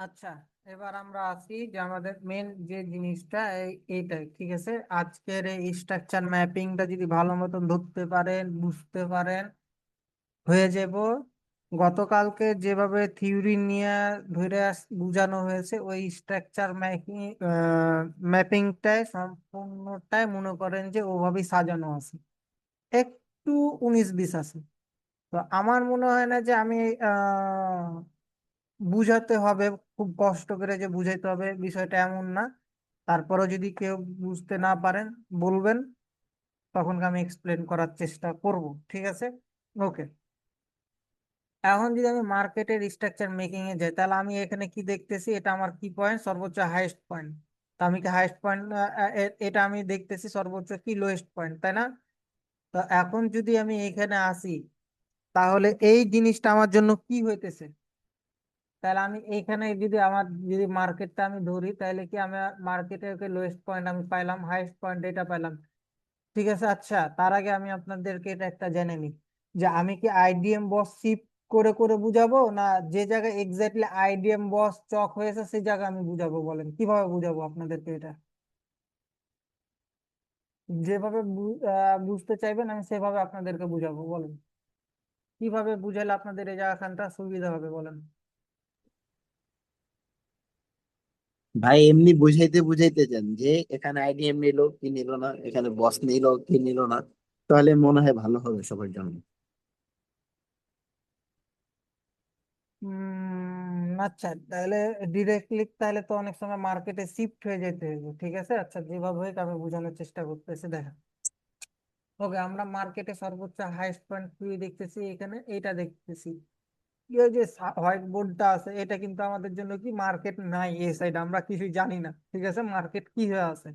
আচ্ছা, এবার আমরা আসি যে আমাদের মেন যে জিনিসটা এইটাই ঠিক আছে। আজকের এই স্ট্রাকচার ম্যাপিংটা যদি ভালো মতন ধরতে পারেন, বুঝতে পারেন, হয়ে যাব। গতকালকে যেভাবে থিওরি নিয়ে ধরে বোঝানো হয়েছে ওই স্ট্রাকচার ম্যাপিং ম্যাপিংটাই সম্পূর্ণটাই মনে করেন যে ওভাবেই সাজানো আছে, একটু 19-20 আছে। তো আমার মনে হয় না যে আমি বুঝাতে হবে, খুব কষ্ট করে যে বুঝাইতে হবে বিষয়টা এমন না। তারপরও যদি কেউ বুঝতে না পারেন বলবেন, তখন আমি এক্সপ্লেন করার চেষ্টা করব। ঠিক আছে, ওকে। এখন যদি আমি মার্কেটের স্ট্রাকচার মেকিং এ যাই, তাহলে আমি এখানে কি দেখতেছি, এটা আমার কি পয়েন্ট, সর্বোচ্চ হাইয়েস্ট পয়েন্ট। তো আমি কি হাইয়েস্ট পয়েন্ট, এটা আমি দেখতেছি সর্বোচ্চ কি লোয়েস্ট পয়েন্ট, তাই না? তো এখন যদি আমি এখানে আসি, তাহলে এই জিনিসটা আমার জন্য কি হইতেছে? তাহলে আমি এইখানে যদি আমার যদি মার্কেটটা আমি ধরি, তাহলে কি আমি মার্কেটের লোয়েস্ট পয়েন্ট আমি পাইলাম, হাইয়েস্ট পয়েন্ট এটা পাইলাম। ঠিক আছে। আচ্ছা, তার আগে আমি আপনাদেরকে এটা একটা জেনে নিই যে আমি কি আইডিএম বস শিফট করে করে বুঝাবো, না যে জায়গায় এক্স্যাক্টলি আইডিএম বস চক হয়েছে সেই জায়গা আমি বুঝাবো? বলেন কিভাবে বুঝাবো আপনাদেরকে এটা? যেভাবে বুঝতে চাইবেন আমি সেভাবে আপনাদেরকে বুঝাবো। বলেন কিভাবে বুঝালে আপনাদের এই জায়গাখানটা সুবিধা হবে, বলেন। ভাই এমনি বুঝাইতে বুঝাইতে চান যে এখানে আইডিএম নিল কি নিল না, এখানে বস নিল কি নিল না, তাহলে মনে হয় ভালো হবে সবার জন্য। আচ্ছা, তাহলে ডিরেক্টলি তাহলে তো অনেক সময় মার্কেটে শিফট হয়ে যেতে হবে। ঠিক আছে, আচ্ছা, যেভাবে হোক আমি বোঝানোর চেষ্টা করতেছি, দেখেন। ওকে, আমরা মার্কেটে সর্বোচ্চ হাইস্ট পয়েন্ট কি দেখতেছি, এখানে এইটা দেখতেছি। এই যে হোয়াইট বোর্ডটা আছে, এটা কিন্তু আমাদের জন্য কি মার্কেট নাই, এই সাইড আমরা কিছুই জানি না। ঠিক আছে, মার্কেট কি হয়ে আছে,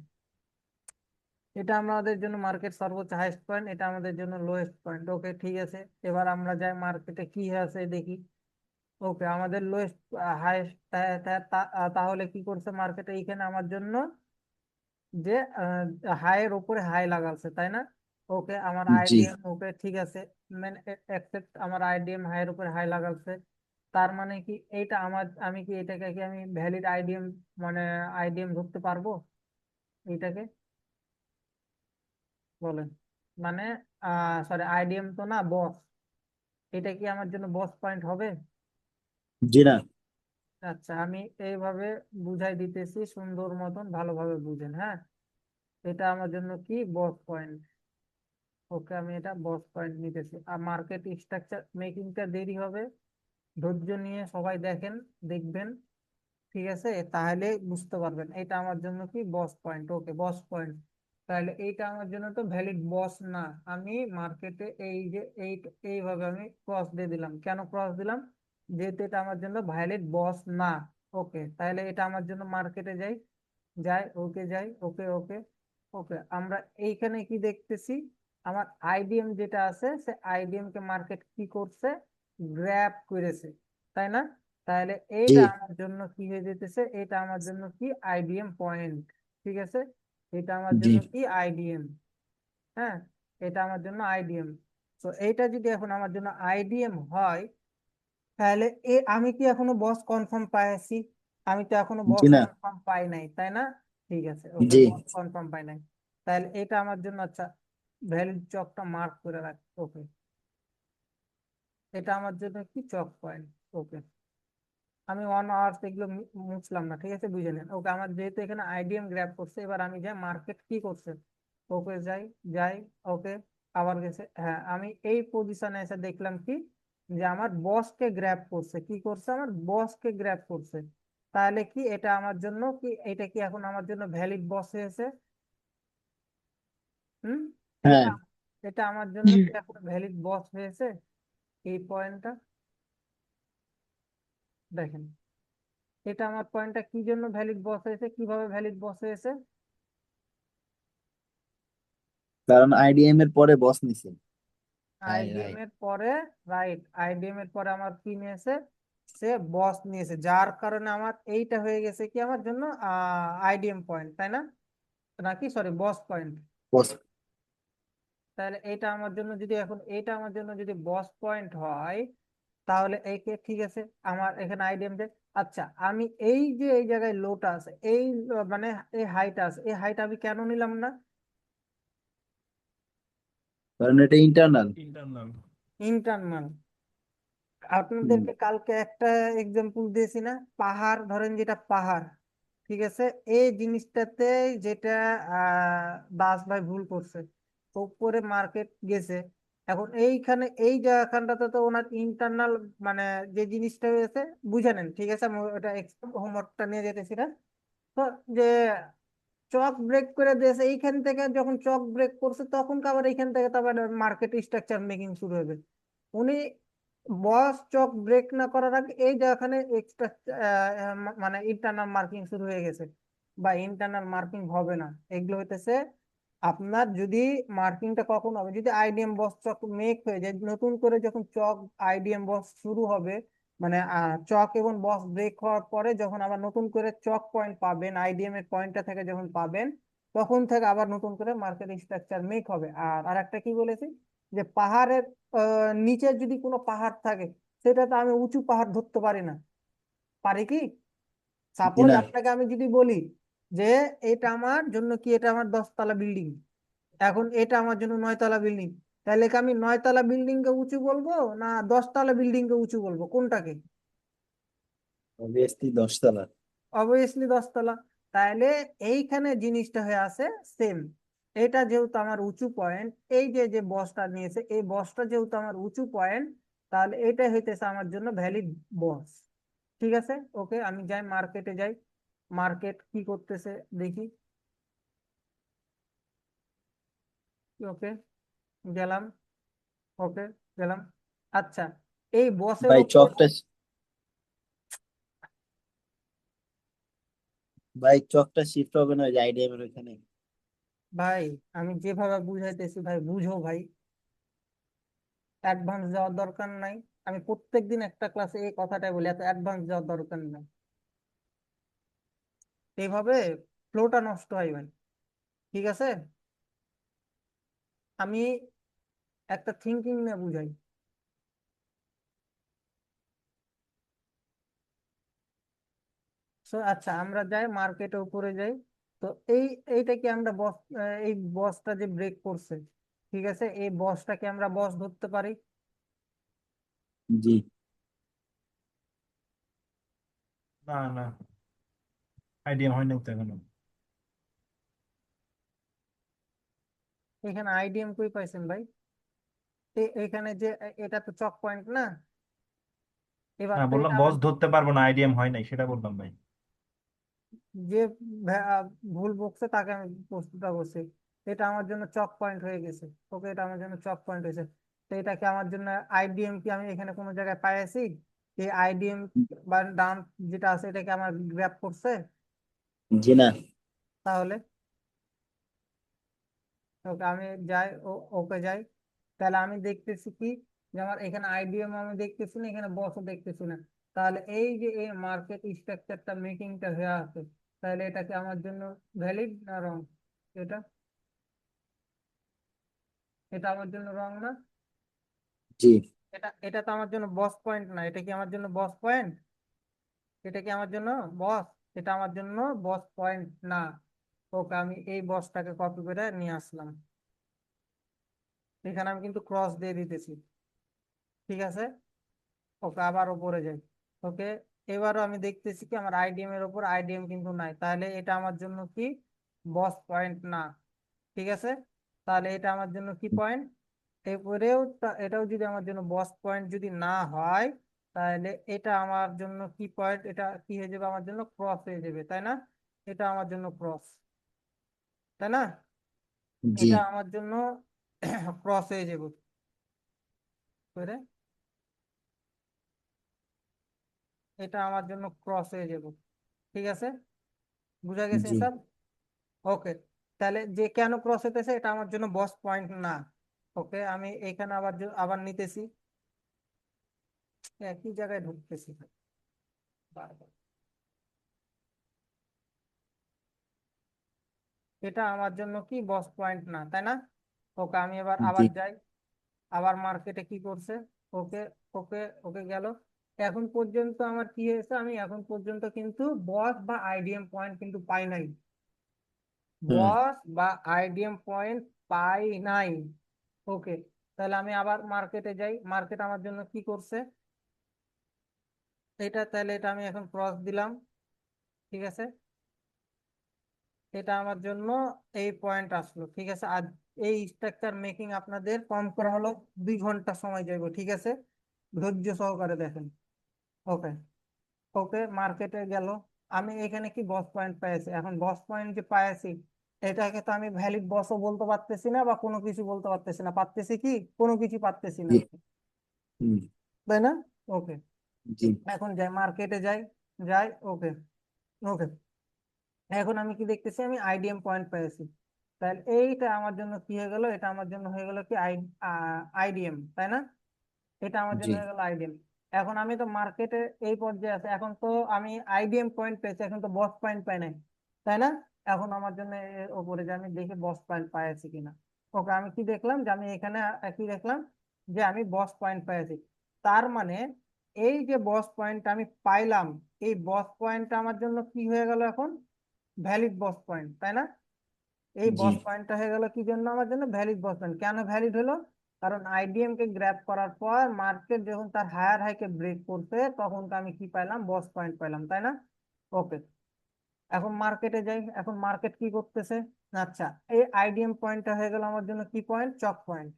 এটা আমাদের জন্য মার্কেট সর্বোচ্চ হাইস্ট পয়েন্ট, এটা আমাদের জন্য লোয়েস্ট পয়েন্ট। ওকে, ঠিক আছে। এবার আমরা যাই মার্কেটে কি হয়ে আছে দেখি। ওকে, আমাদের লোয়েস্ট হাইস্ট, তাহলে কি করছে মার্কেটে এইখানে আমার জন্য যে হাইয়ের উপরে হাই লাগাচ্ছে, তাই না? ওকে, আমার জি। আইডিএম, ওকে ঠিক আছে, মানে একসেপ্ট, আমার আইডিএম হাইয়ের উপরে হাই লাগাচ্ছে। তার মানে কি এইটা আমার, আমি কি এটাকে কি আমি ভ্যালিড আইডিএম, মানে আইডিএম ধরতে পারবো এইটাকে? বলেন। মানে সরি, আইডিএম তো না, বস। এটা কি আমার জন্য বস পয়েন্ট হবে? জি না। আচ্ছা, আমি এইভাবে বুঝাই দিতেছি সুন্দর মতন, ভালোভাবে বুঝেন, হ্যাঁ। এটা আমার জন্য কি বস পয়েন্ট। ওকে, আমি এটা বস পয়েন্ট নিতেছি। আর মার্কেট স্ট্রাকচার মেকিংটা দেরি হবে, ধৈর্য নিয়ে সবাই দেখেন, দেখবেন। ঠিক আছে, তাহলে বুঝতে পারবেন এটা আমার জন্য কি বস পয়েন্ট। ওকে, বস পয়েন্ট। তাহলে এইটা আমার জন্য তো ভ্যালিড বস না। আমি মার্কেটে এই যে এইভাবে আমি ক্রস দিয়ে দিলাম। কেন ক্রস দিলাম? যেহেতু এটা আমার জন্য ভ্যালিড বস না। ওকে, তাহলে এটা আমার জন্য মার্কেটে যাই, যাই, ওকে যাই, ওকে ওকে। ওকে, আমরা এইখানে কি দেখতেছি, আমার আইডিএম যেটা আছে সে আইডিএম কে মার্কেট কি করছে, গ্র্যাব করেছে, তাই না? তাহলে জি। এইটা আমার জন্য কি হয়ে যেতেছে, এটা আমার জন্য কি আইডিএম পয়েন্ট। ঠিক আছে, এটা আমার জি। জন্য কি আইডিএম। হ্যাঁ, এটা আমার জন্য আইডিএম। তো এইটা যদি এখন আমার জন্য আইডিএম হয়, তাহলে আমি কি এখনো বস কনফার্ম পাইছি? আমি তো এখনো জি বস না। কনফার্ম পাই নাই, তাই না? ঠিক আছে, ওকে, জি। বস কনফার্ম পাই নাই। তাহলে এটা আমার জন্য, আচ্ছা, ভ্যালিড চকটা মার্ক করে রাখ। ওকে, এটা আমার জন্য কি চক পয়েন্ট। ওকে, আমি 1 আওয়ার্স এগুলো মুছলাম না, ঠিক আছে, বুঝে নেন। ওকে, আমার যেহেতু এখানে আইডিএম গ্র্যাব করছে, এবার আমি যাই মার্কেট কি করছে। ওকে, যাই, যাই, ওকে, আবার গেছে। হ্যাঁ, আমি এই পজিশনে এসে দেখলাম কি, যে আমার বসকে গ্র্যাব করছে, কি করছে, আমার বসকে গ্র্যাব করছে। তাহলে কি এটা আমার জন্য কি, এটা কি এখন আমার জন্য ভ্যালিড বস হয়েছে? হুম, হ্যাঁ। এটা এটা আমার জন্য কি এখন ভ্যালিড বস হয়েছে? এই পয়েন্টটা দেখেন, এটা আমার পয়েন্টটা কি জন্য ভ্যালিড বস হয়েছে, কিভাবে ভ্যালিড বস হয়েছে? কারণ আইডিএম এর পরে বস নিছে। Right IDM right. এর পরে, রাইট, আইডিএম এর পরে আমার কি নিয়েছে, সে বস নিয়েছে, যার কারণে আমার এইটা হয়ে গেছে কি আমার জন্য আইডিএম পয়েন্ট, তাই না? নাকি সরি, বস পয়েন্ট। বস। তাহলে এটা আমার জন্য যদি এখন, এটা আমার জন্য যদি বস পয়েন্ট হয়, তাহলে ঠিক আছে, আমার এখানে আইডিএম যে, আচ্ছা আমি এই যে এই জায়গায় লোটা আছে, এই মানে এই হাইটা আছে, এই হাইট আমি কেন নিলাম না? কারণ এটা ইন্টারনাল। ইন্টারনাল। ইন্টারনাল। আপনাদেরকে কালকে একটা এক্সাম্পল দিয়েছি না, পাহাড় ধরেন, যেটা পাহাড়, ঠিক আছে, এই জিনিসটাতে যেটা দাস ভাই ভুল করছে, উপরে মার্কেট গেছে, এখন এইখানে এই জায়গাখানটাতে তো ওনার ইন্টারনাল মানে যে জিনিসটা হয়েছে, বুঝে নেন, ঠিক আছে, আমি ওটা হোমওয়ার্কটা নিয়ে যেতেছি না। তো যে চক ব্রেক করে দিয়েছে এইখান থেকে, যখন চক ব্রেক করছে তখন আবার এইখান থেকে তো আবার মার্কেট স্ট্রাকচার মেকিং শুরু হবে। উনি বস চক ব্রেক না করার আগে এই যেখানে এক্সট্রা মানে ইন্টারনাল মার্কিং শুরু হয়ে গেছে, বা ইন্টারনাল মার্কিং হবে না, এগুলো হইতেছে আপনার যদি মার্কিংটা কখন হবে, যদি আইডিএম বস চক মেক হয়ে যায়, নতুন করে যখন চক আইডিএম বস শুরু হবে, মানে চক এবং বস ব্রেক হওয়ার পরে যখন আবার নতুন করে চক পয়েন্ট পাবেন, আইডিএম এর পয়েন্টটা থেকে যখন পাবেন, তখন থেকে আবার নতুন করে মার্কেট স্ট্রাকচার মেক হবে। আর আরেকটা কি বলেছি, যে পাহাড়ের নিচে যদি কোনো পাহাড় থাকে, সেটা তো আমি উঁচু পাহাড় ধরতে পারি না, পারি কি? জি সাপোজ না। আপনাকে আমি যদি বলি যে এটা আমার জন্য কি, এটা আমার 10 তলা বিল্ডিং, এখন এটা আমার জন্য 9 তলা বিল্ডিং, তাহলে কি আমি 9 তলা বিল্ডিং কে উঁচু বলবো, না 10 তলা বিল্ডিং কে উঁচু বলবো, কোনটাকে? অবভিয়াসলি 10 তলা। অবভিয়াসলি 10 তলা। তাহলে এইখানে জিনিসটা হয়ে আছে সেম, এটা যেহেতু আমার উঁচু পয়েন্ট, এই যে যে বসটা নিয়েছে, এই বসটা যেহেতু আমার উঁচু পয়েন্ট, তাহলে এটা হইতেছে আমার জন্য ভ্যালিড বস। ঠিক আছে, ওকে, আমি যাই মার্কেটে যাই, মার্কেট কি করতেছে দেখি। ওকে, গেলাম। ওকে, গেলাম। আচ্ছা, এই বসের ভাই ওপর, চকটা, ভাই চকটা শিফট হবে না ওই যে আইডিএম এর ওখানে? ভাই আমি যেভাবে বুঝাইতেছি ভাই বুঝো ভাই, অ্যাডভান্স যাওয়ার দরকার নাই। আমি প্রত্যেকদিন একটা ক্লাসে এই কথাটাই বলি, এত অ্যাডভান্স যাওয়ার দরকার নাই, এইভাবে ফ্লোটা নষ্ট হয় ভাই। ঠিক আছে, আমি একটা থিঙ্কিং নিয়ে বুঝাই। আচ্ছা, আমরা যাই মার্কেটের উপরে যাই। তো এই এইটা কি আমরা বস, এই বসটা যে ব্রেক করছে, ঠিক আছে, এই বসটাকে আমরা বস ধরতে পারি? জি। না না, আইডিয়া হয় নাই তো এখনো। এখানে আইডিএম কই পাইছেন ভাই? এখানে যে এটা তো চক পয়েন্ট না, এবার না, তো বললাম এটা বস আমার ধরতে পারবো না, আইডিএম হয় নাই সেটা বললাম ভাই। যে ভুল বকছে তাকে আমি প্রশ্নটা করছি, এটা আমার জন্য চক পয়েন্ট হয়ে গেছে। ওকে, এটা আমার জন্য চক পয়েন্ট হয়েছে। তো এটা কি আমার জন্য আইডিএম কি আমি এখানে কোনো জায়গায় পাইছি? এই আইডিএম বা ডান যেটা আছে, এটা কি আমার গ্র্যাব করছে? জি না। তাহলে ওকে আমি যাই, ওকে যাই, তাহলে আমি দেখতেছি কি, যে আমার এখানে আইডিএম আমি দেখতেছি না, এখানে বসও দেখতেছি না, তাহলে এই যে এই মার্কেট স্ট্রাকচারটা মেকিংটা হয়ে আছে, তাহলে এটা কি আমার জন্য ভ্যালিড না রং? এটা এটা আমার জন্য রং না? জি। এটা এটা তো আমার জন্য বস পয়েন্ট না, এটা কি আমার জন্য বস পয়েন্ট? এটা কি আমার জন্য বস? এটা আমার জন্য বস পয়েন্ট না। ওকে, আমি এই বসটাকে কপি করে নিয়ে আসলাম, এখানে আমি কিন্তু ক্রস দিয়ে দিতেছি। ঠিক আছে, ওকে আবার উপরে যাই। ওকে, এবারও আমি দেখতেছি কি আমার আইডিএম এর উপর আইডিএম কিন্তু নাই, তাহলে এটা আমার জন্য কি বস পয়েন্ট না। ঠিক আছে, তাহলে এটা আমার জন্য কি পয়েন্ট? এরপরেও এটাও যদি আমার জন্য বস পয়েন্ট যদি না হয়, তাহলে এটা আমার জন্য কি পয়েন্ট, এটা কি হয়ে যাবে আমার জন্য ক্রস হয়ে যাবে, তাই না? এটা আমার জন্য ক্রস, তাই না? জি। এটা আমার জন্য ক্রস হয়ে যাবে করে, এটা আমার জন্য ক্রস হয়ে যাবে। ঠিক আছে, বুঝা গেছে জি। সব? ওকে, তাহলে যে কেন ক্রস হতেছে, এটা আমার জন্য বস পয়েন্ট না। ওকে, আমি এখানে আবার আবার নিতেছি, একই জায়গায় ঢুকতেছি বারবার। এটা আমার জন্য কি বস পয়েন্ট না, তাই না? ওকে, আমি এবার জি। আবার যাই, আবার মার্কেটে কি করছে, ওকে, ওকে ওকে গেল। এখন পর্যন্ত আমার কি হয়েছে, আমি এখন পর্যন্ত কিন্তু বস বা আইডিএম পয়েন্ট কিন্তু পাই নাই, হুম বস বা আইডিএম পয়েন্ট পাই নাই। ওকে, তাহলে আমি আবার মার্কেটে যাই, মার্কেট আমার জন্য কি করছে এটা, তাহলে এটা আমি এখন ক্রস দিলাম, ঠিক আছে, এটা আমার জন্য এই পয়েন্ট আসলো, ঠিক আছে। আর এই স্ট্রাকচার মেকিং আপনাদের কম করে হলো 2 ঘন্টা সময় যাবে, ঠিক আছে, ধৈর্য সহকারে দেখেন। ওকে ওকে, মার্কেটে গেল, আমি এখানে কি বস পয়েন্ট পেয়েছি, এখন বস পয়েন্ট যে পেয়েছি এটাকে তো আমি ভ্যালিড বসও বলতে পারতেছি না বা কোনো কিছু বলতে পারতেছি না, পারতেছি কি, কোনো কিছু পারতেছি না, জি হুম তাই না? ওকে, জি এখন যাই মার্কেটে যাই, যাই, ওকে ওকে, এখন আমি কি দেখতেছি, আমি আইডিএম পয়েন্ট পেয়েছি, তাহলে এইটা আমার জন্য কি হয়ে গেল, এটা আমার জন্য হয়ে গেল কি আইডিএম, তাই না? এটা আমার জন্য জি হয়ে গেল আইডিএম। এখন আমি তো মার্কেটে এই পর্যায়ে আছে, এখন তো আমি আইডিএম পয়েন্ট পেয়েছি, এখন তো বস পয়েন্ট পাই নাই, তাই না? এখন আমার জন্য এর উপরে যে আমি দেখি বস পয়েন্ট পাইছি কিনা। ওকে, আমি কি দেখলাম যে আমি এখানে কি দেখলাম যে আমি বস পয়েন্ট পেয়েছি, তার মানে এই যে বস পয়েন্ট আমি পাইলাম, এই বস পয়েন্টটা আমার জন্য কি হয়ে গেল এখন, ভ্যালিড বস পয়েন্ট, তাই না? এই জি বস পয়েন্টটা হয়ে গেল কি জন্য আমার জন্য, ভ্যালিড বস পয়েন্ট। কেন ভ্যালিড হলো, কারণ আইডিএম কে গ্র্যাব করার পর মার্কেট যখন তার হায়ার হাইকে ব্রেক করছে তখন তো আমি কি পাইলাম, বস পয়েন্ট পাইলাম, তাই না? ওকে, এখন মার্কেটে যাই, এখন মার্কেট কি করতেছে, আচ্ছা, এই আইডিএম পয়েন্টটা হয়ে গেল আমার জন্য কি পয়েন্ট, চক পয়েন্ট।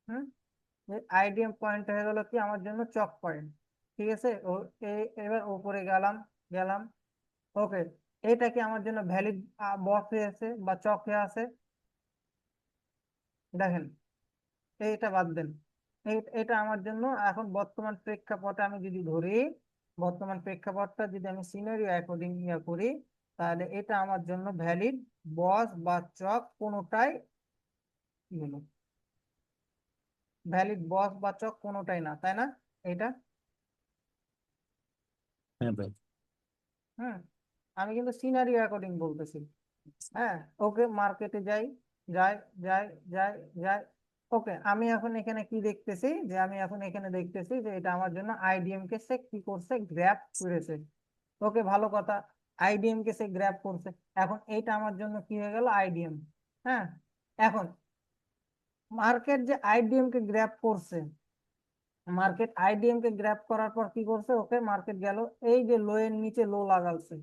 হুম, এই আইডিএম পয়েন্ট হয়ে গেল কি আমার জন্য চক পয়েন্ট, ঠিক আছে। ও এবার উপরে গেলাম, গেলাম, ওকে, এটা কি আমার জন্য ভ্যালিড বস হয়ে আছে বা চক হয়ে আছে, দেখেন, এইটা বাদ দেন, এটা আমার জন্য এখন বর্তমান প্রেক্ষাপটে আমি যদি ধরি, বর্তমান প্রেক্ষাপটটা যদি আমি সিনারিও অ্যাকর্ডিং ইয়া করি, তাহলে এটা আমার জন্য ভ্যালিড বস বা চক কোনোটাই কি হলো, ভ্যালিড বস বা চক কোনোটাই না, তাই না? এটা, হ্যাঁ ভাই হুম, আমি কিন্তু সিনারিও অ্যাকর্ডিং বলতেছি। হ্যাঁ, ওকে, মার্কেটে যাই, যাই, যাই, যাই, যাই, ওকে, আমি এখন এখানে কি দেখতেছি, যে আমি এখন এখানে দেখতেছি যে এটা আমার জন্য আইডিএম কে সে কি করছে, গ্র্যাব করেছে। ওকে, ভালো কথা, আইডিএম কে সে গ্র্যাব করছে, এখন এইটা আমার জন্য কি হয়ে গেল, আইডিএম। হ্যাঁ, এখন মার্কেট যে আইডিএম কে গ্র্যাব করছে, মার্কেট আইডিএম কে গ্র্যাব করার পর কি করছে, ওকে, মার্কেট গেল এই যে লো এর নিচে লো লাগালছে,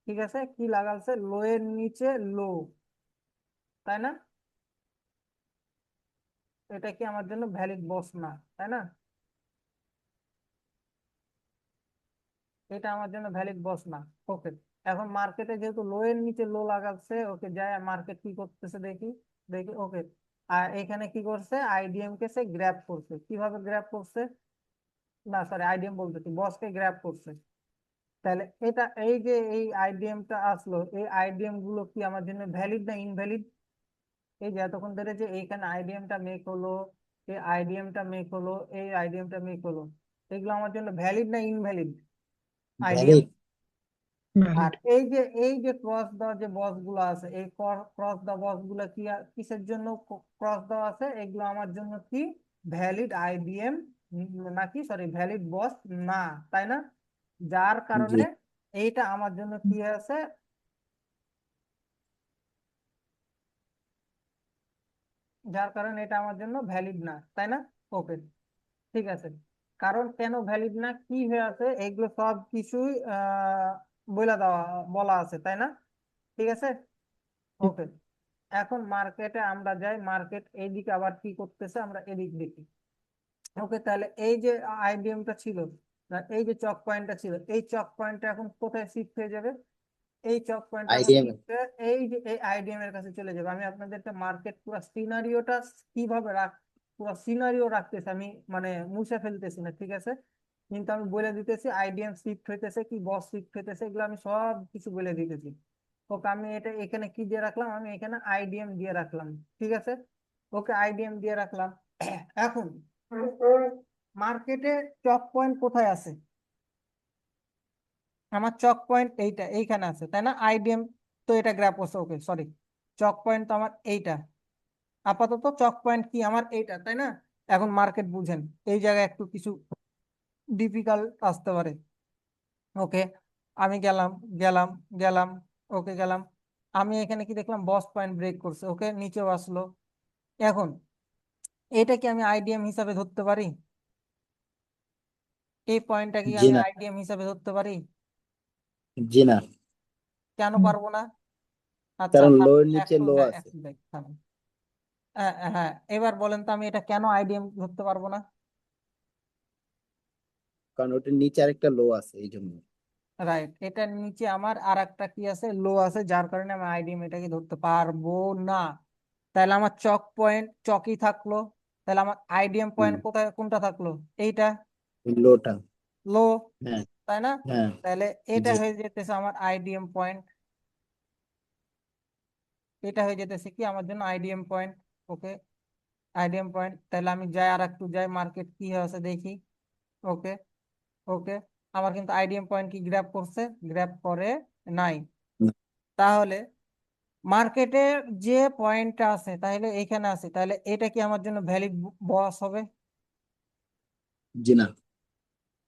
ঠিক আছে, কি লাগালছে, লো এর নিচে লো, তাই না? এটা কি আমার জন্য ভ্যালিড বস না, তাই না? এটা আমার জন্য ভ্যালিড বস না। ওকে, এখন মার্কেটে যেহেতু লো এর নিচে লো লাগাচ্ছে, ওকে, যায় মার্কেট কি করতেছে দেখি, দেখি, ওকে, আর এখানে কি করছে, আইডিএম কে সে গ্র্যাব করছে, কিভাবে গ্র্যাব করছে, না সরি, আইডিএম বলতেছি, বসকে গ্র্যাব করছে। তাহলে এটা এই যে এই আইডিএম টা আসলো, এই আইডিএম গুলো কি আমার জন্য ভ্যালিড না ইনভ্যালিড, এই যে এতক্ষণ ধরে যে এইখানে আইডিএমটা মেক হলো, এই আইডিএমটা মেক হলো, এই আইডিএমটা মেক হলো, এগুলো আমার জন্য ভ্যালিড না ইনভ্যালিড আইডিএম? ভ্যালিড আর এই যে ক্রস দেওয়া যে বস গুলো আছে, এই ক্রস দেওয়া বস গুলা কি কিসের জন্য ক্রস দেওয়া আছে, এগুলো আমার জন্য কি ভ্যালিড আইডিএম নাকি, সরি, ভ্যালিড বস না, তাই না? যার জি কারণে এইটা আমার জন্য কি আছে, যার কারণে এটা আমার জন্য ভ্যালিড না, তাই না? ওকে, ঠিক আছে, কারণ কেন ভ্যালিড না কি হয়ে আছে এগুলো সব কিছুই বলে দেওয়া, বলা আছে, তাই না? ঠিক আছে, ওকে, এখন মার্কেটে আমরা যাই, মার্কেট এইদিকে আবার কি করতেছে আমরা এদিক দেখি। ওকে, তাহলে এই যে আইডিএমটা ছিল, না, এই যে চক পয়েন্টটা ছিল, এই চক পয়েন্টটা এখন কোথায় শিফট হয়ে যাবে, এই চক পয়েন্টটা এখন আইডিএম শিফট হয়ে এই যে এই আইডিএম এর কাছে চলে যাবে। আমি আপনাদেরকে মার্কেট পুরো সিনারিওটা কিভাবে পুরো সিনারিও রাখতেছি আমি, মানে মুছে ফেলতেছি না, ঠিক আছে, কিন্তু আমি বলে দিতেছি আইডিএম শিফট হইতেছে কি বস শিফট হইতেছে, এগুলো আমি সব কিছু বলে দিতেছি। ওকে, আমি এটা এখানে কি দিয়ে রাখলাম, আমি এখানে আইডিএম দিয়ে রাখলাম, ঠিক আছে, ওকে, আইডিএম দিয়ে রাখলাম। এখন মার্কেটে চক পয়েন্ট কোথায় আছে, আমার চক পয়েন্ট এইটা এইখানে আছে, তাই না? আইডিএম তো এটা গ্র্যাপ করছে, ওকে, সরি, চক পয়েন্ট তো আমার এইটা, আপাতত চক পয়েন্ট কি আমার এইটা, তাই না? এখন মার্কেট বুঝেন, এই জায়গায় একটু কিছু ডিফিকাল্ট আসতে পারে। ওকে, আমি গেলাম গেলাম গেলাম, ওকে গেলাম, আমি এখানে কি দেখলাম, বস পয়েন্ট ব্রেক করছে, ওকে নিচেও আসলো। এখন এটা কি আমি আইডিএম হিসাবে ধরতে পারি? এই পয়েন্টটা কি জি আমি না। আইডিএম হিসাবে ধরতে পারি? জি না, কেন পারবো না? আচ্ছা কারণ লো থামেন, এর নিচে একটু লো হ্যাঁ আছে। একটু দেখ থামেন। হ্যাঁ হ্যাঁ, এবার বলেন তো আমি এটা কেন আইডিএম ধরতে পারবো না? কারণ ওটার নিচে আরেকটা লো আছে এই জন্য। রাইট, এটার নিচে আমার আর একটা কি আছে, লো আছে, যার কারণে আমি আইডিএম এটাকে ধরতে পারবো না। তাহলে আমার চক পয়েন্ট চকই থাকলো, তাহলে আমার আইডিএম হুম, পয়েন্ট কোথায়, কোনটা থাকলো? এইটা, লোটা। লো, হ্যাঁ। তাই না? হ্যাঁ। তাহলে এটা জি। হয়ে যেতেছে আমার আইডিএম পয়েন্ট, এটা হয়ে যেতেছে কি আমার জন্য আইডিএম পয়েন্ট। ওকে, আইডিএম পয়েন্ট, তাহলে আমি যাই আর একটু যাই, মার্কেট কি হয়েছে দেখি। ওকে, ওকে, আমার কিন্তু আইডিএম পয়েন্ট কি গ্র্যাব করছে? গ্র্যাব করে নাই। তাহলে মার্কেটের যে পয়েন্টটা আছে তাহলে এইখানে আছে, তাহলে এটা কি আমার জন্য ভ্যালিড বস হবে? জি না।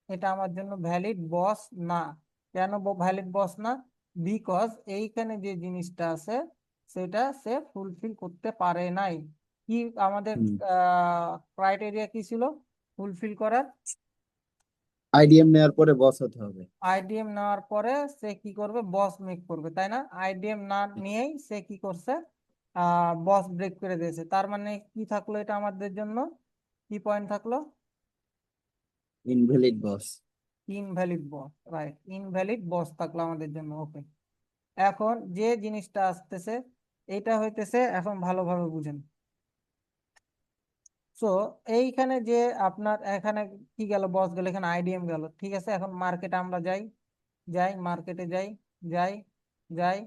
এটা আমার জন্য ভ্যালিড বস না। কেন ভ্যালিড বস না? বিকজ এইখানে যে জিনিসটা আছে সেটা সে ফুলফিল করতে পারে নাই। কি আমাদের হুম। ক্রাইটেরিয়া কি ছিল ফুলফিল করার? আইডিএম নেওয়ার পরে বস হতে হবে। আইডিএম নেওয়ার পরে সে কি করবে, বস মেক করবে, তাই না? আইডিএম না নিয়েই সে কি করছে, বস ব্রেক করে দিয়েছে, তার মানে কি থাকলো এটা আমাদের জন্য, কি পয়েন্ট থাকলো? ইনভ্যালিড বস। ইনভ্যালিড বস, রাইট, ইনভ্যালিড বস থাকলো আমাদের জন্য। ওকে, এখন যে জিনিসটা আসতেছে এটা হইতেছে, এখন ভালোভাবে বুঝেন। সো এইখানে যে আপনার এখানে কি গেল, বস গেল, এখানে আইডিএম গেল, ঠিক আছে। এখন মার্কেটে আমরা যাই, যাই মার্কেটে যাই, যাই, যাই।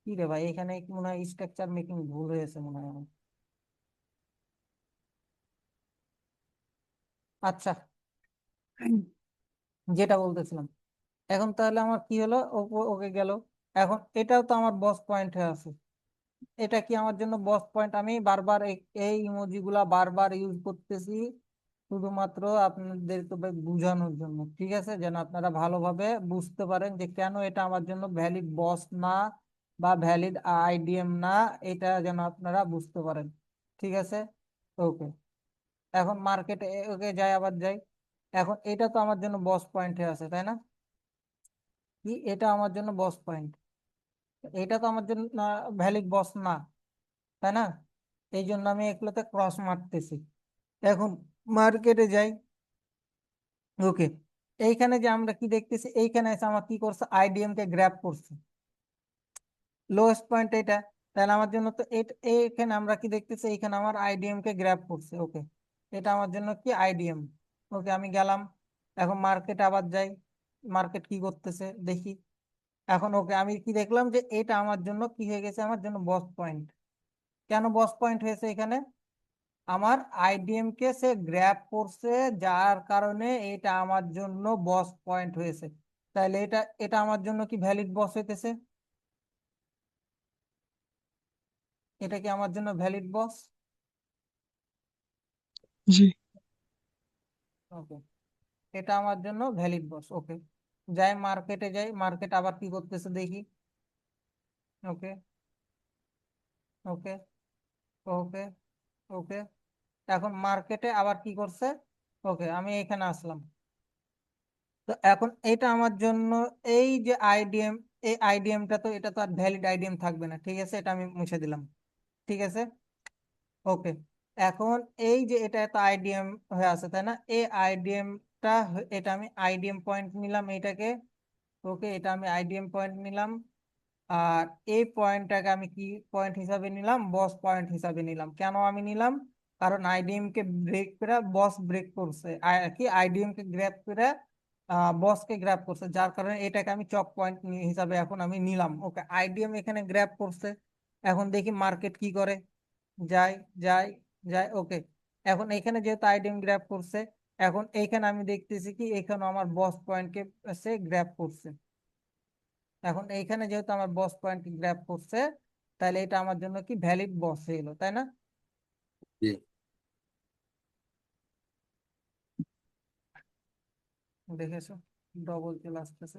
কি রে ভাই, এখানে কি মনে হয় স্ট্রাকচার মেকিং ভুল হয়েছে মনে হয় আমার। আচ্ছা, যেটা বলতেছিলাম, এখন তাহলে আমার কি হলো, ওকে গেল। এখন এটাও তো আমার বস পয়েন্ট হয়ে আছে, এটা কি আমার জন্য বস পয়েন্ট? আমি বারবার এই ইমোজি গুলা বারবার ইউজ করতেছি শুধুমাত্র আপনাদেরকে বোঝানোর জন্য, ঠিক আছে, যেন আপনারা ভালোভাবে বুঝতে পারেন যে কেন এটা আমার জন্য ভ্যালিড বস না বা ভ্যালিড আইডিএম না, এটা যেন আপনারা বুঝতে পারেন, ঠিক আছে। ওকে, এখন মার্কেটে ওকে যাই, আবার যাই। এখন এটা তো আমার জন্য বস পয়েন্টে আছে, তাই না? কি এটা আমার জন্য বস পয়েন্ট? এটা তো আমার জন্য ভ্যালিড বস না, তাই না? এই জন্য আমি এগুলোতে ক্রস মারতেছি। এখন মার্কেটে যাই। ওকে, এইখানে যে আমরা কি দেখতেছি, এইখানে এসে আমার কি করছে, আইডিএম কে গ্র্যাব করছে, লোয়েস্ট পয়েন্ট এটা। তাহলে আমার জন্য তো এইখানে আমরা কি দেখতেছি, এইখানে আমার আইডিএম কে গ্র্যাব করছে। ওকে, এটা আমার জন্য কি আইডিএম। ওকে, আমি গেলাম, এখন মার্কেটে আবার যাই, মার্কেট কি করতেছে দেখি। এখন ওকে, আমি কি দেখলাম যে এটা আমার জন্য কি হয়ে গেছে, আমার জন্য বস পয়েন্ট। কেন বস পয়েন্ট হয়েছে এখানে? আমার আইডিএম কে সে গ্র্যাব করছে, যার কারণে এটা আমার জন্য বস পয়েন্ট হয়েছে। তাহলে এটা এটা আমার জন্য কি ভ্যালিড বস হইতেছে? এটা কি আমার জন্য ভ্যালিড বস? জি। ওকে, এটা আমার জন্য ভ্যালিড বস। ওকে, যাই মার্কেটে যাই, মার্কেট আবার কি করতেছে দেখি। ওকে, ওকে, ওকে, ওকে, এখন মার্কেটে আবার কি করছে। ওকে, আমি এখানে আসলাম। তো এখন এটা আমার জন্য এই যে আইডিএম, এই আইডিএমটা তো এটা তো আর ভ্যালিড আইডিএম থাকবে না, ঠিক আছে, এটা আমি মুছে দিলাম, ঠিক আছে। ওকে, এখন এই যে এটা তো আইডিএম হয়ে আছে, তাই না? এই আইডিএমটা, এটা আমি আইডিএম পয়েন্ট নিলাম এইটাকে। ওকে, এটা আমি আইডিএম পয়েন্ট নিলাম, আর এই পয়েন্টটাকে আমি কি পয়েন্ট হিসাবে নিলাম, বস পয়েন্ট হিসাবে নিলাম। কেন আমি নিলাম? কারণ আইডিএম কে ব্রেক করে বস ব্রেক করছে, কি আইডিএম কে গ্র্যাব করে বস কে গ্র্যাব করছে, যার কারণে এটাকে আমি চক পয়েন্ট হিসাবে এখন আমি নিলাম। ওকে, আইডিএম এখানে গ্র্যাব করছে। এখন দেখি মার্কেট কি করে, যাই, যাই, যাই। ওকে, এখন এখানে যেহেতু আইডিএম গ্র্যাব করছে, এখন এইখানে আমি দেখতেছি কি এখানে আমার বস পয়েন্টকে সে গ্র্যাব করছে। এখন এইখানে যেহেতু আমার বস পয়েন্ট গ্র্যাব করছে, তাহলে এটা আমার জন্য কি ভ্যালিড বস হলো, তাই না? জি। দেখেছো, ডবল চলে আসতেছে।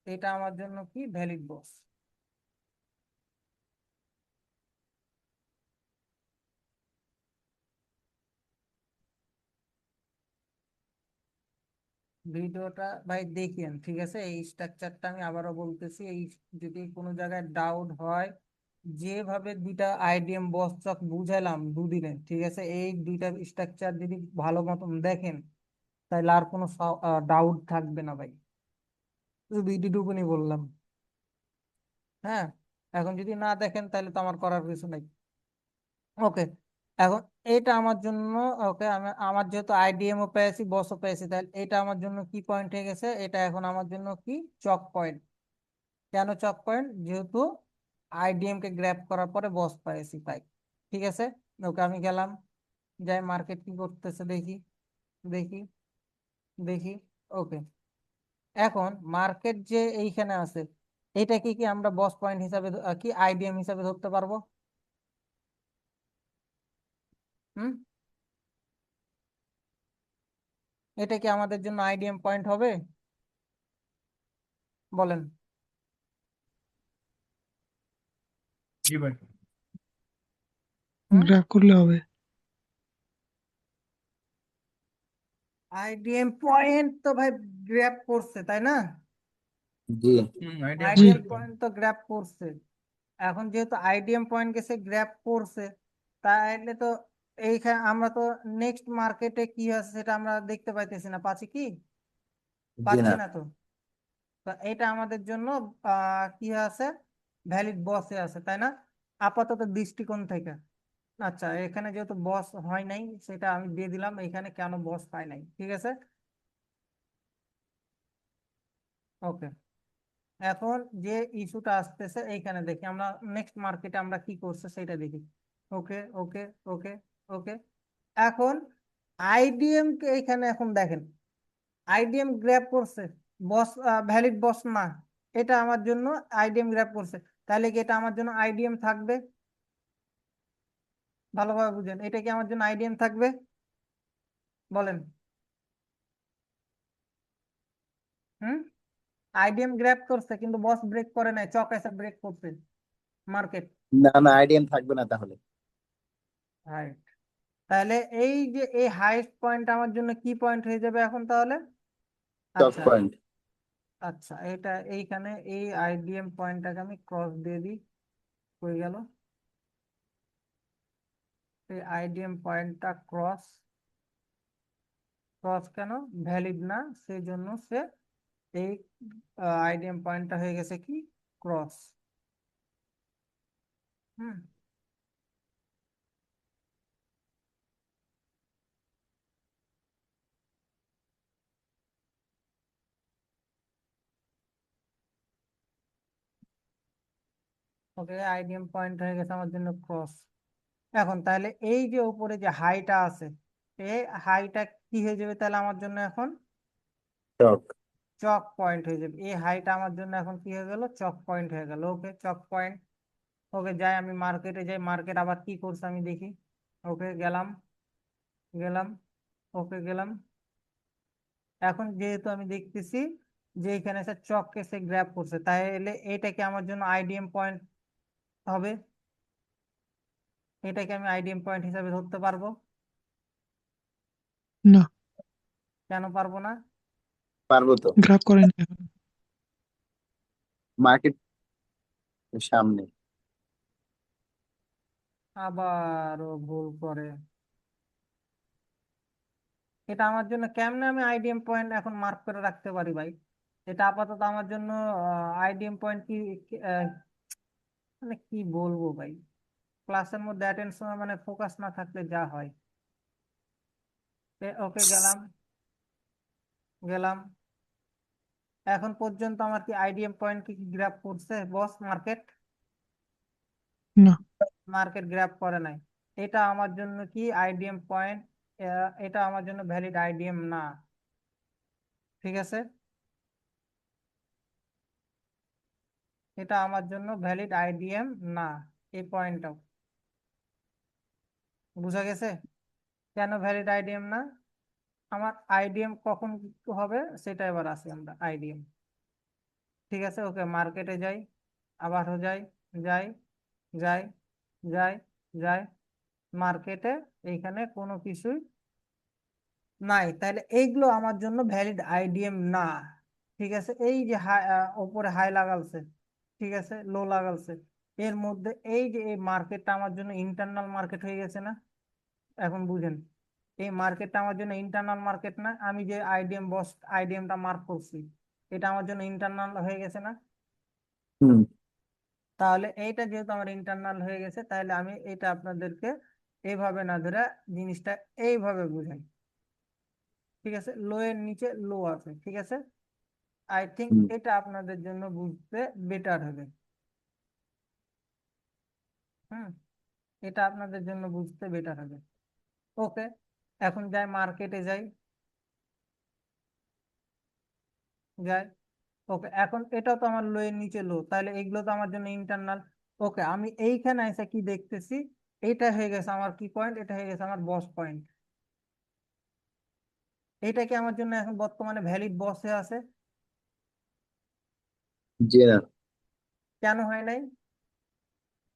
এটা আমার জন্য কি ভ্যালিড বস। ভিডিওটা ভাই দেখিয়েন, ঠিক আছে? এই স্ট্রাকচারটা আমি আবারও বলতেছি, এই যদি কোনো জায়গায় ডাউট হয়, যেভাবে দুইটা আইডিএম বস চক বুঝাইলাম দুদিনে, ঠিক আছে, এই দুইটা স্ট্রাকচার যদি ভালো মতন দেখেন, তাহলে আর কোনো ডাউট থাকবে না ভাই। শুধু এইটুকুনি বললাম। হ্যাঁ, এখন যদি না দেখেন তাহলে তো আমার করার কিছু নাই। ওকে, এখন এটা আমার জন্য, ওকে, আমি আমার যেহেতু আইডিএম ও পেয়েছি, বসও পেয়েছি, তাহলে এটা আমার জন্য কি পয়েন্ট হয়ে গেছে, এটা এখন আমার জন্য কি চক পয়েন্ট। কেন চক পয়েন্ট? যেহেতু আইডিএম কে গ্র্যাব করার পরে বস পেয়েছি তাই। ঠিক আছে, ওকে, আমি গেলাম, যাই মার্কেট কি করতেছে দেখি, দেখি, দেখি। ওকে, এখন মার্কেট যে এইখানে আছে, এটা কি কি আমরা বস পয়েন্ট হিসাবে কি আইডিএম হিসাবে ধরতে পারবো? হুম, এটা কি আমাদের জন্য আইডিএম পয়েন্ট হবে? বলেন। জি ভাই। হুম, গ্রাফ করলে হবে। আইডিএম পয়েন্ট তো ভাই গ্র্যাব করছে, তাই না? জি। আইডিয়া জি। IDM point. পয়েন্ট তো গ্র্যাব করছে। এখন যেহেতু আইডিএম পয়েন্ট গেছে গ্র্যাব করছে, তাহলে তো এইখানে আমরা তো নেক্সট মার্কেটে কি আছে সেটা আমরা দেখতে পাইতেছি না, পাচ্ছি কি? জি পাচ্ছি না। না তো। তো এটা আমাদের জন্য কি আছে, ভ্যালিড বসে আছে, তাই না? আপাতত দৃষ্টিকোণ থেকে। আচ্ছা, এখানে যেহেতু বস হয় নাই, সেটা আমি দিয়ে দিলাম এখানে কেন বস পাই নাই, ঠিক আছে। ওকে, এখন যে ইস্যুটা আসতেছে এইখানে দেখি আমরা, নেক্সট মার্কেটে আমরা কি করছে সেটা দেখি। ওকে, ওকে, ওকে, ওকে। এখন আইডিএম কে এখানে এখন দেখেন, আইডিএম গ্র্যাব করছে, বস ভ্যালিড বস না, এটা আমার জন্য আইডিএম গ্র্যাব করছে, তাহলে কি এটা আমার জন্য আইডিএম থাকবে? ভালোভাবে বুঝেন, এটা কি আমার জন্য আইডিএম থাকবে? বলেন। হুম, আইডিএম গ্র্যাব করছে কিন্তু বস ব্রেক করে নাই, চক এসে ব্রেক করছে মার্কেট। না না, আইডিএম থাকবে না তাহলে। রাইট, তাহলে এই যে এই হাইস্ট পয়েন্ট আমার জন্য কি পয়েন্ট হয়ে যাবে এখন তাহলে? চক আচ্ছা, পয়েন্ট। আচ্ছা, এটা এইখানে এই আইডিএম পয়েন্টটাকে আমি ক্রস দিয়ে দিই, হয়ে গেল। এই আইডিএম পয়েন্টটা ক্রস, ক্রস কেন? ভ্যালিড না, সেই জন্য সে এই আইডিএম পয়েন্টটা হয়ে গেছে কি ক্রস। হুম, ওকে, আইডিএম পয়েন্ট হয়ে গেছে আমার জন্য ক্রস। এখন তাহলে এই যে উপরে যে হাইটা আছে, এই হাইটা কি হয়ে যাবে তাহলে আমার জন্য এখন? চক। চক পয়েন্ট হয়ে যাবে। এই হাইটা আমার জন্য এখন কি হয়ে গেল? চক পয়েন্ট হয়ে গেল। ওকে, চক পয়েন্ট। ওকে, যাই আমি মার্কেটে যাই, মার্কেট আবার কি করছে আমি দেখি। ওকে, গেলাম, গেলাম, ওকে, গেলাম। এখন যেহেতু আমি দেখতেছি যে এখানে সে চককে সে গ্র্যাব করছে, তাহলে এটা কি আমার জন্য আইডিএম পয়েন্ট হবে? এটাকে আমি আইডিএম পয়েন্ট হিসাবে ধরতে পারবো? না, কেন পারবো না? পারবো তো। গ্রাফ করেনি এখন। মার্কেট সামনে। আবারও ভুল করে। এটা আমার জন্য কেমনে আমি আইডিএম পয়েন্ট এখন মার্ক করে রাখতে পারি ভাই? এটা আপাতত আমার জন্য আইডিএম পয়েন্ট কি, আহ, মানে কি বলবো ভাই, ক্লাসের মধ্যে অ্যাটেনশন মানে ফোকাস না থাকলে যা হয়। ওকে, গেলাম, গেলাম। এখন পর্যন্ত আমার কি আইডিএম পয়েন্ট কি গ্র্যাব করছে বস মার্কেট? না, মার্কেট গ্র্যাব করে নাই। এটা আমার জন্য কি আইডিএম পয়েন্ট? এটা আমার জন্য ভ্যালিড আইডিএম না, ঠিক আছে। এটা আমার জন্য ভ্যালিড আইডিএম না, এই পয়েন্টটাও বুঝা গেছে কেন ভ্যালিড আইডিএম না? আমার আইডিএম কখন হবে সেটা এবার আসি আমরা আইডিএম। ঠিক আছে, ওকে মার্কেটে যাই, আবারও যাই, যাই, যাই, যাই, যাই, মার্কেটে এইখানে কোনো কিছুই নাই, তাহলে এইগুলো আমার জন্য ভ্যালিড আইডিএম না। ঠিক আছে, এই যে হাই, ওপরে হাই লাগালছে, ঠিক আছে, লো লাগালছে, এর মধ্যে এই যে এই মার্কেটটা আমার জন্য ইন্টারনাল মার্কেট হয়ে গেছে না? এখন বুঝেন, এই মার্কেটটা আমার জন্য ইন্টারনাল মার্কেট না? আমি যে আইডিএম বস আইডিএমটা মার্ক করছি, এটা আমার জন্য ইন্টারনাল হয়ে গেছে না? হুম। তাহলে এইটা যেহেতু আমার ইন্টারনাল হয়ে গেছে, তাহলে আমি এটা আপনাদেরকে এইভাবে না ধরে জিনিসটা এইভাবে বুঝাই। ঠিক আছে, লো এর নিচে লো আছে, ঠিক আছে, আই থিঙ্ক হুম। এটা আপনাদের জন্য বুঝতে বেটার হবে। হুম, এটা আপনাদের জন্য বুঝতে বেটার হবে। ওকে, এখন যাই মার্কেটে যাই, যাই, ওকে, এখন এটা তো আমার লো এর নিচে লো, তাহলে এগুলো তো আমার জন্য ইন্টারনাল। ওকে, আমি এইখানে এসে কি দেখতেছি, এইটা হয়ে গেছে আমার কি পয়েন্ট, এটা হয়ে গেছে আমার বস পয়েন্ট। এইটা কি আমার জন্য এখন বর্তমানে ভ্যালিড বসে আছে? জি না, কেন হয় নাই?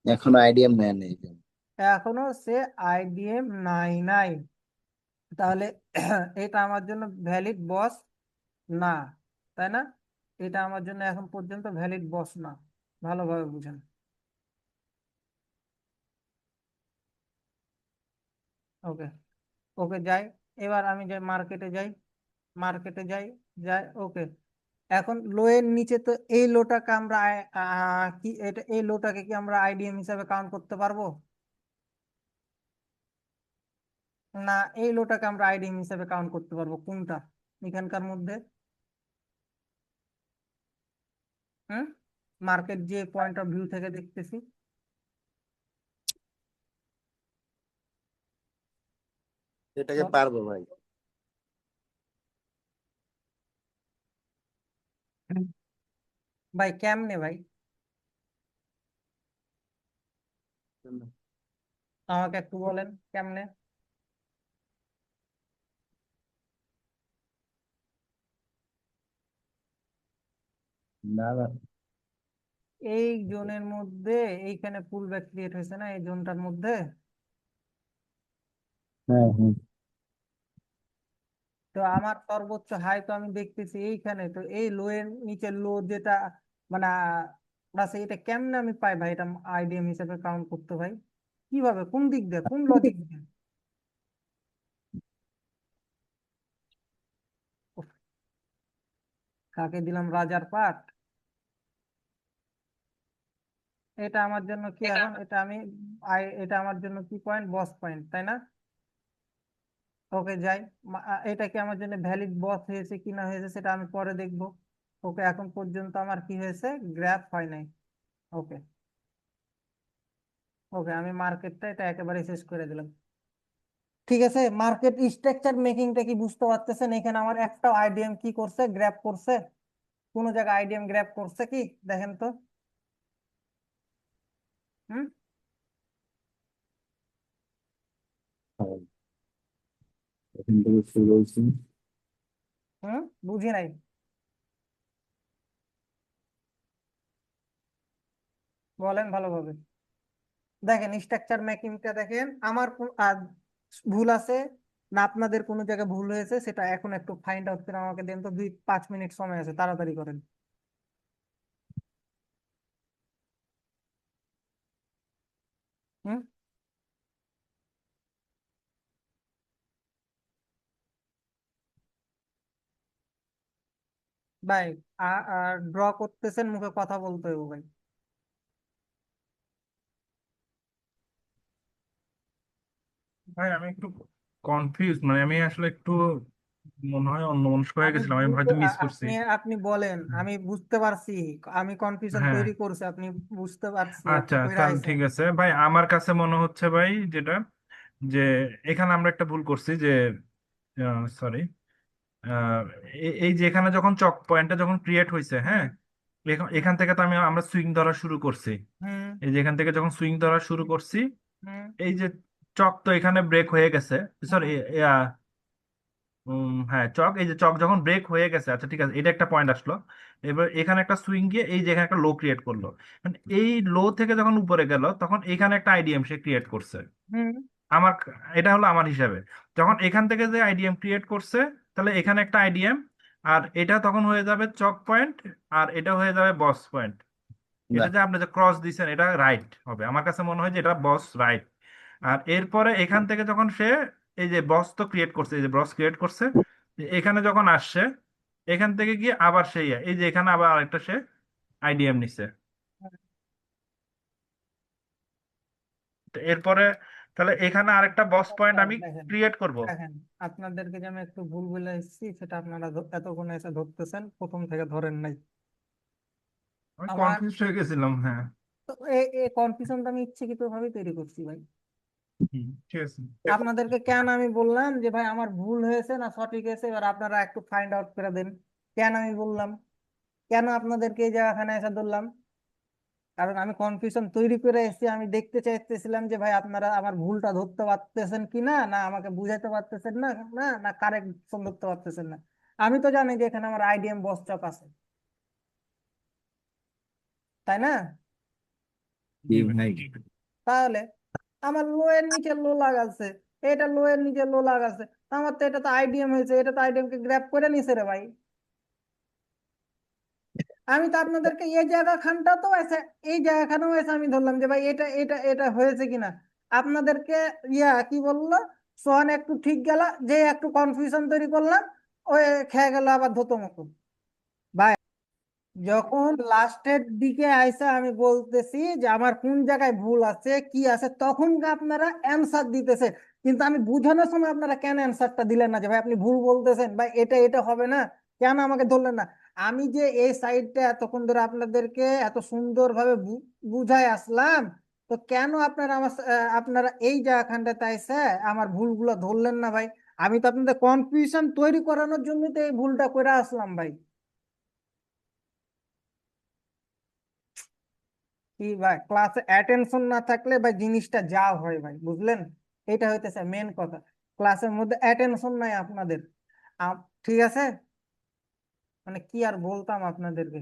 এখন আইডিএম নেয় নেই। এখনো সে আইডিএম নাই, তাহলে এটা আমার জন্য ভ্যালিড বস না, তাই না? এটা আমার জন্য এখন পর্যন্ত ভ্যালিড বস না, ভালোভাবে বুঝেন। ওকে, ওকে যাই, এবার আমি যাই মার্কেটে যাই, মার্কেটে যাই, যাই, ওকে, এখন লো এর নিচে তো এই লোটাকে আমরা কি এটা এই লোটাকে কি আমরা আইডিএম হিসাবে কাউন্ট করতে পারবো? না, এই লোটাকে আমরা আইডিএম হিসাবে কাউন্ট করতে পারবো কোনটা এখানকার মধ্যে? হুম, মার্কেট যে পয়েন্ট অফ ভিউ থেকে দেখতেছি, এটাকে ব- পারবো ভাই। ভাই কেমনে ভাই, আমাকে একটু বলেন কেমনে। না না। এই জোনের মধ্যে এইখানে পুল ব্যাক ক্রিয়েট হয়েছে না, এই জোনটার মধ্যে? হ্যাঁ হ্যাঁ। তো আমার সর্বোচ্চ হাই তো আমি দেখতেছি এইখানে, তো এই লো এর নিচে লো যেটা মানে আছে, এটা কেমনে আমি পাই ভাই, এটা আইডিএম হিসেবে কাউন্ট করতে ভাই? কিভাবে, কোন দিক দিয়ে, কোন লজিক দিয়ে? উফ, কাকে দিলাম রাজার পাট। এটা আমার জন্য কি এখন, এটা আমি এটা আমার জন্য কি পয়েন্ট, বস পয়েন্ট, তাই না? ওকে যাই, এটা কি আমার জন্য ভ্যালিড বস হয়েছে কি না হয়েছে সেটা আমি পরে দেখবো। ওকে, এখন পর্যন্ত আমার কি হয়েছে, গ্রাফ হয় নাই। ওকে, ওকে, আমি মার্কেটটা এটা একেবারে শেষ করে দিলাম। ঠিক আছে, মার্কেট স্ট্রাকচার মেকিংটা কি বুঝতে পারতেছেন? এখানে আমার একটা আইডিএম কি করছে, গ্র্যাব করছে? কোন জায়গায় আইডিএম গ্র্যাব করছে কি দেখেন তো? হুম, হ্যাঁ, এখান থেকে শুরু হয়েছে। হুম, বুঝি নাই, বলেন ভালোভাবে। দেখেন স্ট্রাকচার মেকিংটা দেখেন, আমার ভুল আছে না আপনাদের কোনো জায়গায় ভুল হয়েছে সেটা এখন একটু ফাইন্ড আউট করে আমাকে দেন তো, 2-5 মিনিট সময় আছে, তাড়াতাড়ি করেন। হুম, ভাই ড্র করতেছেন, মুখে কথা বলতে হবে ভাই। ভাই আমি একটু কনফিউজ, মানে আমি আসলে একটু মনে হয় অন্যমনস্ক হয়ে আমি গেছিলাম, আমি হয়তো মিস করছি। আপনি আপনি বলেন, আমি বুঝতে পারছি, আমি কনফিউশন হ্যাঁ, তৈরি করছি, আপনি বুঝতে পারছি, আপনি আচ্ছা কইরা তাহলে আইছেন। ঠিক আছে ভাই, আমার কাছে মনে হচ্ছে ভাই যেটা, যে এখানে আমরা একটা ভুল করছি যে, সরি, এই যে এখানে যখন চক পয়েন্টটা যখন ক্রিয়েট হয়েছে, হ্যাঁ, হুম, হুম, এখান থেকে তো আমরা সুইং ধরা শুরু করছি। হুম, এই যে এখান থেকে যখন সুইং ধরা শুরু করছি, হুম, এই যে চক তো এখানে ব্রেক হয়ে গেছে, সরি, হুম, হ্যাঁ চক, এই যে চক যখন ব্রেক হয়ে গেছে, আচ্ছা ঠিক আছে, এটা একটা পয়েন্ট আসলো। এবার এখানে একটা সুইং গিয়ে এই যে এখানে একটা লো ক্রিয়েট করলো, মানে এই লো থেকে যখন উপরে গেল তখন এখানে একটা আইডিএম সে ক্রিয়েট করছে। হুম। আমার, এটা হলো আমার হিসাবে, যখন এখান থেকে যে আইডিএম ক্রিয়েট করছে, তাহলে এখানে একটা আইডিএম, আর এটা তখন হয়ে যাবে চক পয়েন্ট, আর এটা হয়ে যাবে বস পয়েন্ট। এটা বাহ। যে আপনি যে ক্রস দিচ্ছেন এটা রাইট হবে, আমার কাছে মনে হয় যে এটা বস রাইট। আর এরপরে এখান থেকে যখন সে এই যে বস তো ক্রিয়েট করছে, এই যে বস ক্রিয়েট করছে, এখানে যখন আসছে, এখান থেকে গিয়ে আবার সেই এই যে এখানে আবার আরেকটা সে আইডিএম নিচ্ছে। তো এরপরে তাহলে এখানে আরেকটা বস পয়েন্ট আমি দেখেন, ক্রিয়েট করব। দেখেন, আপনাদেরকে যে আমি একটু ভুল বলে এসেছি সেটা আপনারা এতক্ষণে এসে ধরতেছেন, প্রথম থেকে ধরেন নাই। আমি আমার কনফিউজ হয়ে গেছিলাম, হ্যাঁ। তো এই কনফিউশনটা আমি ইচ্ছাকৃত ভাবে তৈরি করছি ভাই। ঠিক আছে। আপনাদেরকে কেন আমি বললাম যে ভাই আমার ভুল হয়েছে না সঠিক হয়েছে, এবার আপনারা একটু ফাইন্ড আউট করে দেন। কেন আমি বললাম, কেন আপনাদেরকে এই জায়গাখানে এসে ধরলাম? কারণ আমি কনফিউশন তৈরি করে এসেছি, আমি দেখতে চাইতেছিলাম যে ভাই আপনারা আমার ভুলটা ধরতে পারতেছেন কি না, না আমাকে বুঝাইতে পারতেছেন না, না না কারেকশন ধরতে পারতেছেন না। আমি তো জানি যে এখানে আমার আইডিএম বস চক আছে, তাই না? জি ভাই। তাহলে আমার লো এর নিচে লো লাগাচ্ছে, এটা লো এর নিচে লো লাগাচ্ছে, আমার তো এটা তো আইডিএম হয়েছে, এটা তো আইডিএম কে গ্র্যাব করে নিছে রে ভাই। আমি তো আপনাদেরকে এই জায়গা খানটা তো এসে, এই জায়গাখানেও এসে আমি ধরলাম যে ভাই এটা এটা এটা হয়েছে কিনা। আপনাদেরকে কি বললো, সোহান একটু ঠিক গেল, যে একটু কনফিউশন তৈরি করলাম, ওই খেয়ে গেল আবার ধতো মতো। ভাই যখন লাস্টের দিকে আইসা আমি বলতেছি যে আমার কোন জায়গায় ভুল আছে কি আছে, তখন আপনারা অ্যান্সার দিতেছে, কিন্তু আমি বুঝানোর সময় আপনারা কেন অ্যান্সারটা দিলেন না যে ভাই আপনি ভুল বলতেছেন, ভাই এটা এটা হবে না, কেন আমাকে ধরলেন না? আমি যে এই সাইডটা এতক্ষণ ধরে আপনাদেরকে এত সুন্দরভাবে বুঝাই আসলাম, তো কেন আপনারা আপনারা এই জায়গাখানটাতে আইসা আমার ভুলগুলো ধরলেন না ভাই? আমি তো আপনাদের কনফিউশন তৈরি করানোর জন্য তো এই ভুলটা করে আসলাম ভাই। কি ভাই, ক্লাসে অ্যাটেনশন না থাকলে ভাই জিনিসটা যা হয় ভাই, বুঝলেন? এটা হইতেছে মেন কথা, ক্লাসের মধ্যে অ্যাটেনশন নাই আপনাদের। ঠিক আছে, মানে কি আর বলতাম আপনাদেরকে।